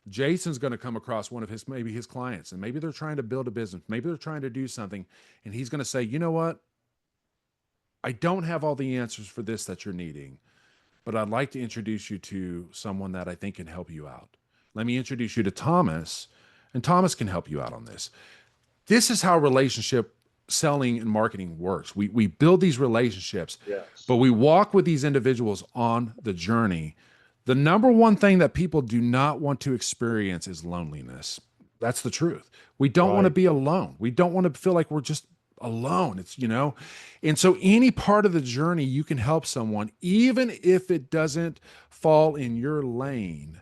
Jason's going to come across one of his maybe his clients, and maybe they're trying to build a business, maybe they're trying to do something, and he's going to say, you know what? I don't have all the answers for this that you're needing, but I'd like to introduce you to someone that I think can help you out. Let me introduce you to Thomas, and Thomas can help you out on this. This is how relationship selling and marketing works. We build these relationships, Yes. but we walk with these individuals on the journey. The number one thing that people do not want to experience is loneliness. That's the truth. We don't want to Right. be alone. We don't want to feel like we're just alone. And so any part of the journey you can help someone, even if it doesn't fall in your lane,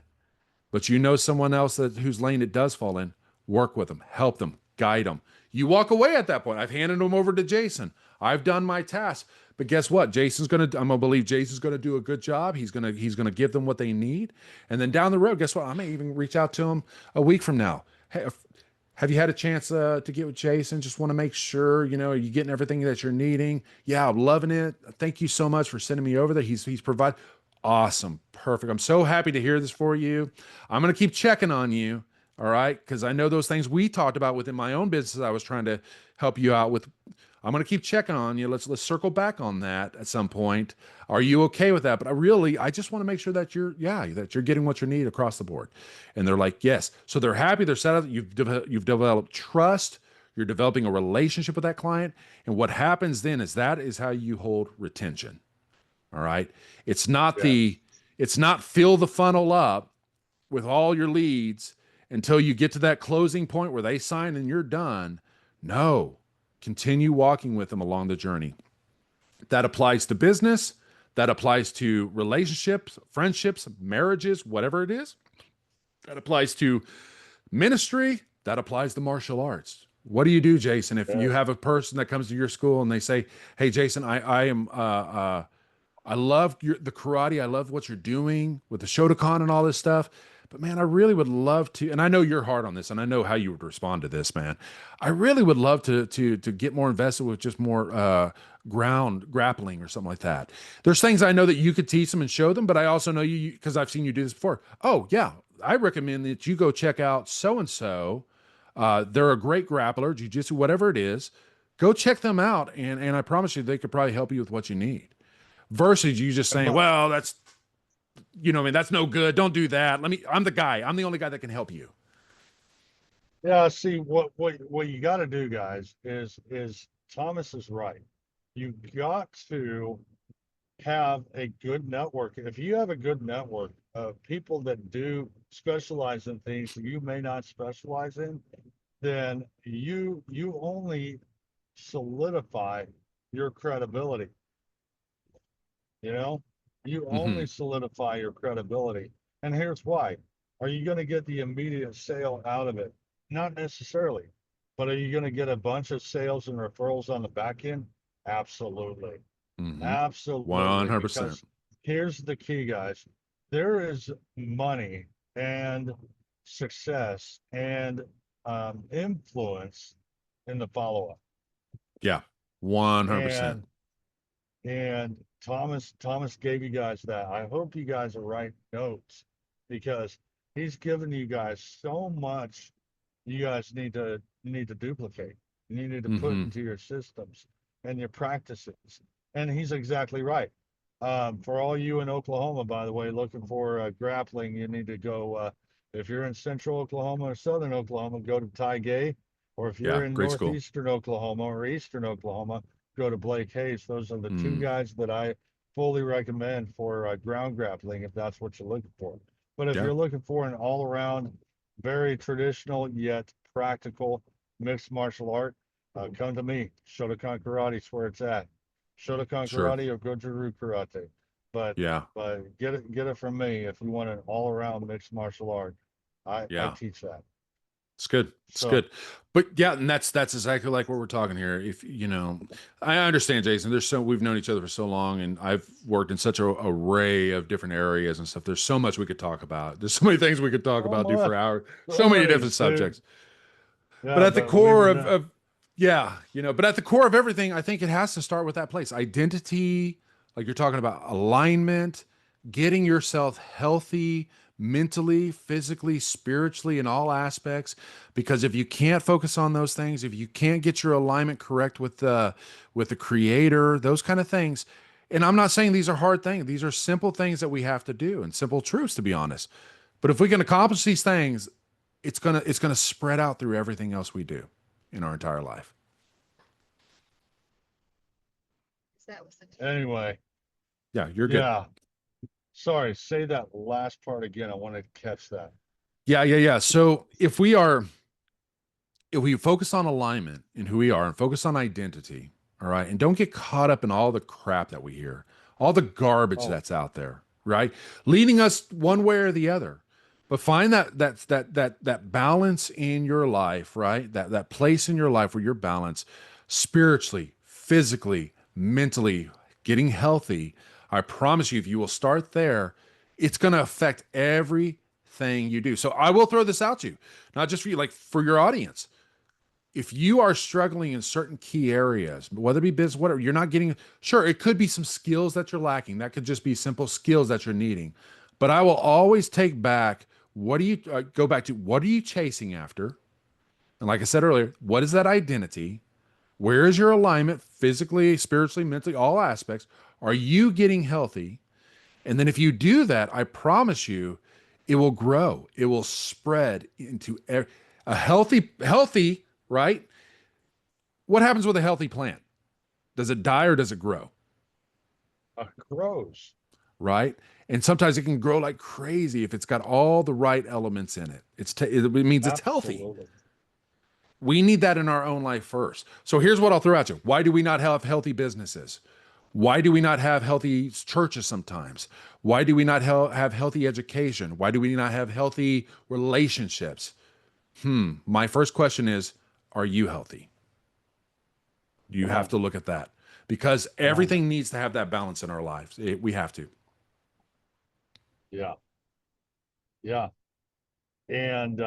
but you know someone else whose lane it does fall in, work with them, help them, guide them. You walk away at that point. I've handed them over to Jason. I've done my task. But guess what? I'm gonna believe Jason's gonna do a good job. He's gonna give them what they need. And then down the road, guess what? I may even reach out to them a week from now. Hey, have you had a chance to get with Jason? Just want to make sure, you're getting everything that you're needing. Yeah, I'm loving it. Thank you so much for sending me over there. He's provided. Awesome. Perfect. I'm so happy to hear this for you. I'm going to keep checking on you. All right. Because I know those things we talked about within my own business, I was trying to help you out with. I'm going to keep checking on you. Let's circle back on that at some point. Are you okay with that? But I just want to make sure that you're getting what you need across the board. And they're like, yes. So they're happy. They're set up. You've developed trust. You're developing a relationship with that client. And what happens then is that is how you hold retention. All right. It's not Yes. it's not fill the funnel up with all your leads until you get to that closing point where they sign and you're done. No, continue walking with them along the journey. That applies to business. That applies to relationships, friendships, marriages, whatever it is. That applies to ministry. That applies to martial arts. What do you do, Jason, if you Yes. have a person that comes to your school and they say, "Hey, Jason, I love the karate. I love what you're doing with the Shotokan and all this stuff. But man, I really would love to, and I know you're hard on this, and I know how you would respond to this, man. I really would love to get more invested with just more ground grappling or something like that. There's things I know that you could teach them and show them, but I also know you because I've seen you do this before. Oh yeah, I recommend that you go check out so and so. They're a great grappler, jujitsu, whatever it is. Go check them out, and I promise you, they could probably help you with what you need versus you just And saying, my, well, I mean, that's no good. Don't do that. I'm the guy. I'm the only guy that can help you. yeah, see what you got to do, guys, is Thomas is right. You got to have a good network. If you have a good network of people that do specialize in things that you may not specialize in, then you only solidify your credibility. You know, you only Hmm. solidify your credibility. And here's why. Are you going to get the immediate sale out of it? Not necessarily. But are you going to get a bunch of sales and referrals on the back end? Absolutely. Hmm. Absolutely. 100%. Because here's the key, guys. There is money and success and influence in the follow up. Yeah. 100%. And And Thomas gave you guys that. I hope you guys are writing notes because he's given you guys so much you guys need to duplicate. You need to put Mm-hmm. into your systems and your practices. And he's exactly right. For all you in Oklahoma, by the way, looking for grappling, you need to go. If you're in Central Oklahoma or Southern Oklahoma, go to Ty Gay. Or if Yeah, you're in great school. Northeastern Oklahoma or Eastern Oklahoma, go to Blake Hayes. Those are the two Mm, guys that I fully recommend for ground grappling if that's what you're looking for. But if yeah, you're looking for an all around, very traditional yet practical mixed martial art, come to me. Shotokan Karate is where it's at. Shotokan sure. Karate or Goju Karate. But Yeah, get it from me if you want an all around mixed martial art. I yeah. teach that. It's good. It's So good. But yeah, and that's exactly like what we're talking here. If you know, I understand, Jason. We've known each other for so long, and I've worked in such a array of different areas and stuff. There's so much we could talk about. There's so many things we could talk so about, do much, for hours, so so many many, different dude. subjects. But Yeah, at the but we've core been of yeah, but at the core of everything, I think it has to start with that place. Identity, like you're talking about, alignment, getting yourself healthy mentally, physically, spiritually, in all aspects. Because if you can't focus on those things, if you can't get your alignment correct with the creator, those kind of things. And I'm not saying these are hard things. These are simple things that we have to do and simple truths, to be honest. But if we can accomplish these things, it's gonna spread out through everything else we do in our entire life. anyway. Yeah, you're good. Yeah. Sorry, say that last part again. I wanted to catch that. Yeah. So if we focus on alignment in who we are and focus on identity, all right, and don't get caught up in all the crap that we hear, all the garbage Oh, that's out there, right, leading us one way or the other. But find that balance in your life, right? That place in your life where you're balanced spiritually, physically, mentally, getting healthy. I promise you, if you will start there, it's going to affect everything you do. So I will throw this out to you, not just for you, like for your audience. If you are struggling in certain key areas, whether it be business, whatever, you're not getting, sure, it could be some skills that you're lacking. That could just be simple skills that you're needing. But I will always take back, what do you go back to? What are you chasing after? And like I said earlier, what is that identity? Where is your alignment physically, spiritually, mentally, all aspects? Are you getting healthy? And then if you do that, I promise you, it will grow. It will spread into a healthy, right? What happens with a healthy plant? Does it die or does it grow? gross. Right? And sometimes it can grow like crazy if it's got all the right elements in it. It means it's healthy. Absolutely. We need that in our own life first. So here's what I'll throw at you. Why do we not have healthy businesses? Why do we not have healthy churches sometimes? Why do we not have healthy education? Why do we not have healthy relationships? My first question is, are you healthy? You have Yeah. to look at that because Um, everything needs to have that balance in our lives. We have to. yeah. Yeah. And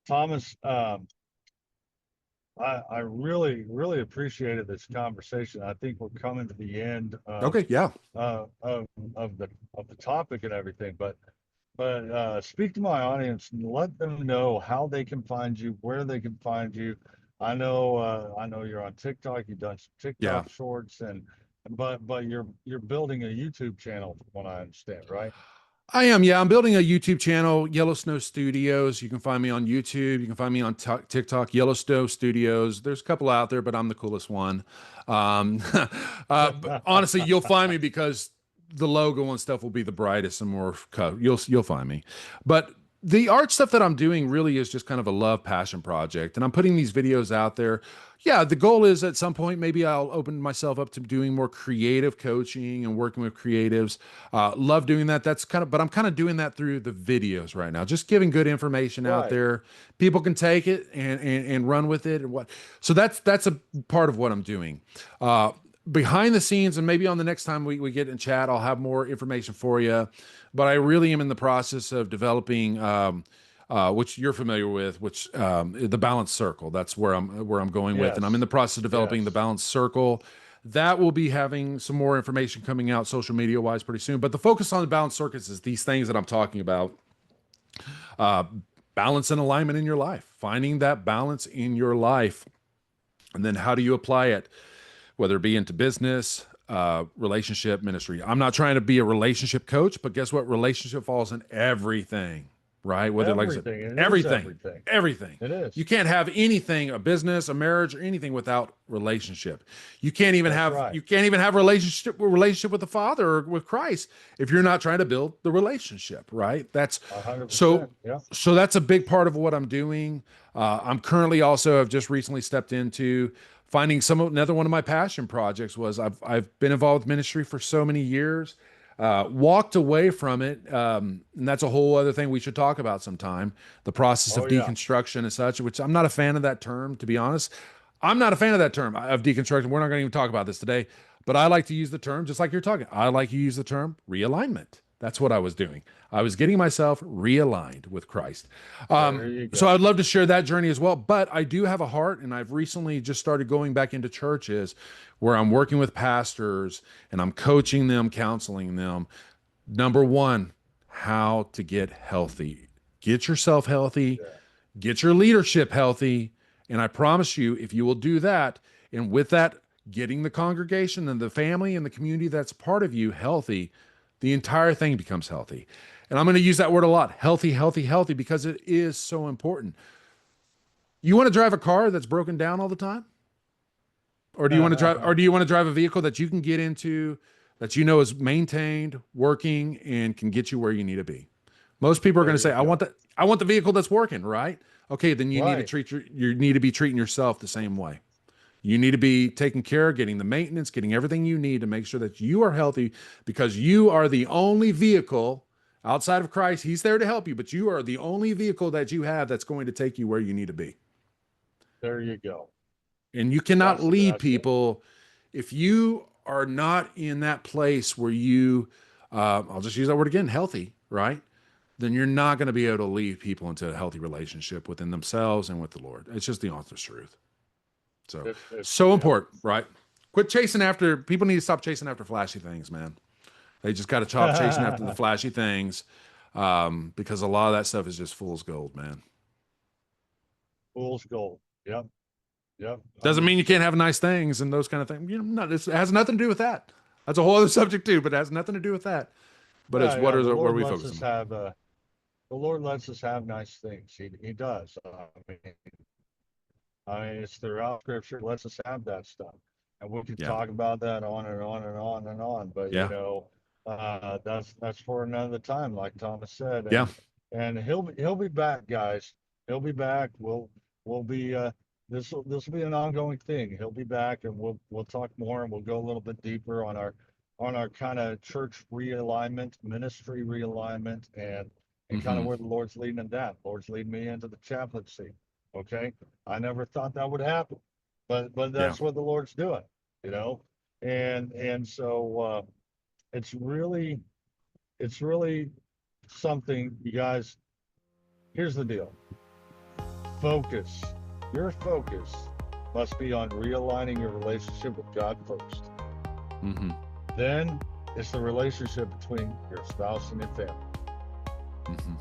Thomas, I really appreciated this conversation. I think we're coming to the end Okay. Yeah. uh, of of the of the topic and everything. But speak to my audience and let them know how they can find you, where they can find you. I know you're on TikTok. You've done some Yeah. TikTok shorts, and but you're building a YouTube channel, from what I understand, right? I am. Yeah. I'm building a YouTube channel, Yellow Snow Studios. You can find me on YouTube. You can find me on TikTok, Yellow Snow Studios. There's a couple out there, but I'm the coolest one. Um, but honestly, you'll find me because the logo and stuff will be the brightest and more. You'll find me. But the art stuff that I'm doing really is just kind of a love passion project, and I'm putting these videos out there. Yeah, the goal is at some point maybe I'll open myself up to doing more creative coaching and working with creatives. Love doing that. But I'm kind of doing that through the videos right now, just giving good information out Right. there. People can take it and run with it and what. So that's a part of what I'm doing. Behind the scenes, and maybe on the next time we get in chat, I'll have more information for you. But I really am in the process of developing. Which you're familiar with, which the balance circle. That's where I'm going with, and I'm in Yes. the process of developing the Yes. balance circle. that will be having some more information coming out social media wise pretty soon. But the focus on the balanced circuits is these things that I'm talking about. Balance and alignment in your life, finding that balance in your life. And then how do you apply it, whether it be into business, relationship, ministry. I'm not trying to be a relationship coach, but guess what? Relationship falls in everything, right? Whether Everything. Everything. It is. You can't have anything, a business, a marriage, or anything without relationship. You can't even have relationship with the Father or with Christ if you're not trying to build the relationship, right? That's 100%. So that's a big part of what I'm doing. I'm currently also have just recently stepped into finding another one of my passion projects was I've been involved with ministry for so many years, walked away from it. And that's a whole other thing we should talk about sometime, the process of deconstruction and such, which I'm not a fan of that term, to be honest. I'm not a fan of that term of deconstruction. We're not going to even talk about this today, but I like to use the term just like you're talking. I like to use the term realignment. That's what I was doing. I was getting myself realigned with Christ. So I'd love to share that journey as well. But I do have a heart, and I've recently just started going back into churches where I'm working with pastors and I'm coaching them, counseling them. Number one, how to get healthy. Get yourself healthy, get your leadership healthy. And I promise you, if you will do that, and with that, getting the congregation and the family and the community that's part of you healthy, the entire thing becomes healthy. And I'm going to use that word a lot, healthy, healthy, healthy, because it is so important. You want to drive a car that's broken down all the time? Or do you want to drive a vehicle that you can get into, that you know is maintained, working, and can get you where you need to be? Most people are going to say, I want the vehicle that's working, right? Okay, then you need to be treating yourself the same way. You need to be taking care, getting the maintenance, getting everything you need to make sure that you are healthy, because you are the only vehicle outside of Christ. He's there to help you, but you are the only vehicle that you have that's going to take you where you need to be. There you go. And you cannot lead people if you are not in that place where you, I'll just use that word again, healthy, right? Then you're not going to be able to lead people into a healthy relationship within themselves and with the Lord. It's just the honest truth. So, so important, right? Quit chasing after, people need to stop chasing after flashy things, man. They just got to stop chasing after the flashy things, because a lot of that stuff is just fool's gold, man. Fool's gold. Yep. Doesn't mean you can't have nice things and those kind of things. You know, it has nothing to do with that. That's a whole other subject too, but it has nothing to do with that. But it's what are we focusing on? The Lord lets us have nice things. He does. I mean, it's throughout Scripture. It lets us have that stuff, and we can talk about that on and on and on and on. But you know, that's for another time, like Thomas said. And, and he'll be back, guys. He'll be back. We'll be this will be an ongoing thing. He'll be back, and we'll talk more, and we'll go a little bit deeper on our kind of church realignment, ministry realignment, and kind of where the Lord's leading in that. Lord's leading me into the chaplaincy. Okay, I never thought that would happen, but that's what the Lord's doing, you know, and so it's really something, you guys. Here's the deal: your focus must be on realigning your relationship with God first. Then it's the relationship between your spouse and your family,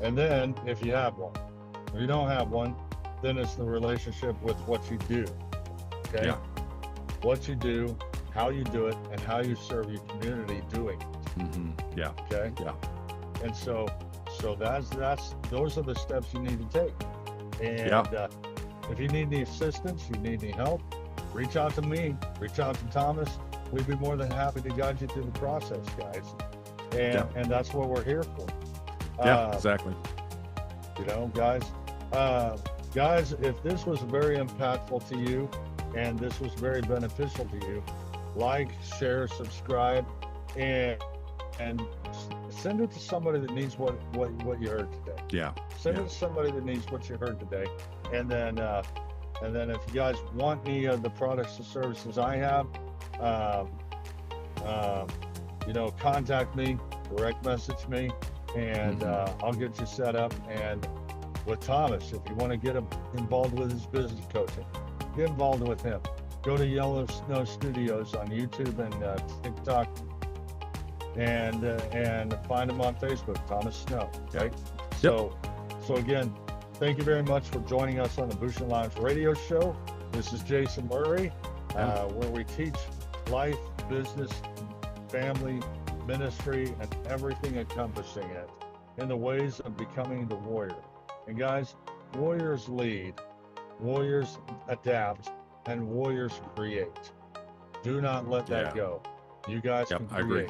and then if you have one, if you don't have one, then it's the relationship with what you do. Okay. What you do, how you do it, and how you serve your community doing it. Okay. And so those are the steps you need to take. And if you need any assistance, you need any help, reach out to me, reach out to Thomas. We'd be more than happy to guide you through the process, guys. And that's what we're here for. Exactly. You know, guys. Guys, if this was very impactful to you and this was very beneficial to you, like, share, subscribe, and send it to somebody that needs what you heard today. Send it to somebody that needs what you heard today. And then if you guys want any of the products and services I have, you know, contact me, direct message me, and I'll get you set up. And with Thomas, if you want to get him involved with his business coaching, get involved with him. go to Yellow Snow Studios on YouTube and TikTok, and find them on Facebook, Thomas Snow. Right. Yep. So again, thank you very much for joining us on the Bushin Lounge Radio Show. This is Jason Murry, where we teach life, business, family, ministry, and everything encompassing it in the ways of becoming the warrior. And guys, warriors lead, warriors adapt, and warriors create. Do not let that go. You guys can create. I agree.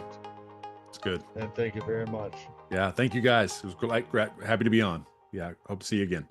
It's good. And thank you very much. Yeah, thank you guys. It was great. Happy to be on. Yeah, hope to see you again.